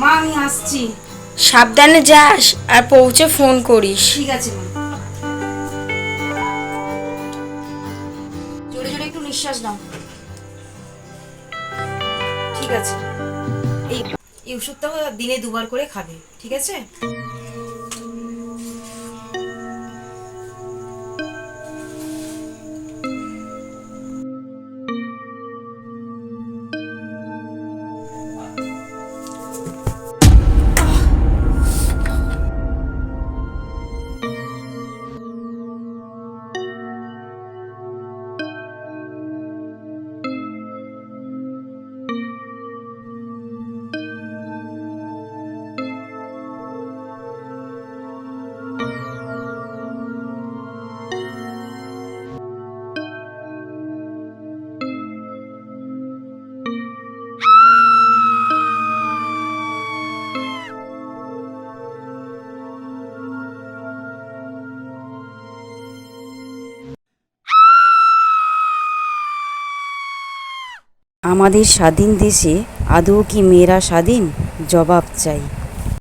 মা আমি আসছি। সাবধানে যাস আর পৌঁছে ফোন করিস। ঠিক আছে মা। জোরে জোরে একটু নিঃশ্বাস নাও। ঠিক আছে, এই এই ওষুধটা দিনে 2বার করে খাবে, ঠিক আছে? আমাদের স্বাধীন দেশে আদৌ কি মেয়েরা স্বাধীন? জবাব চাই।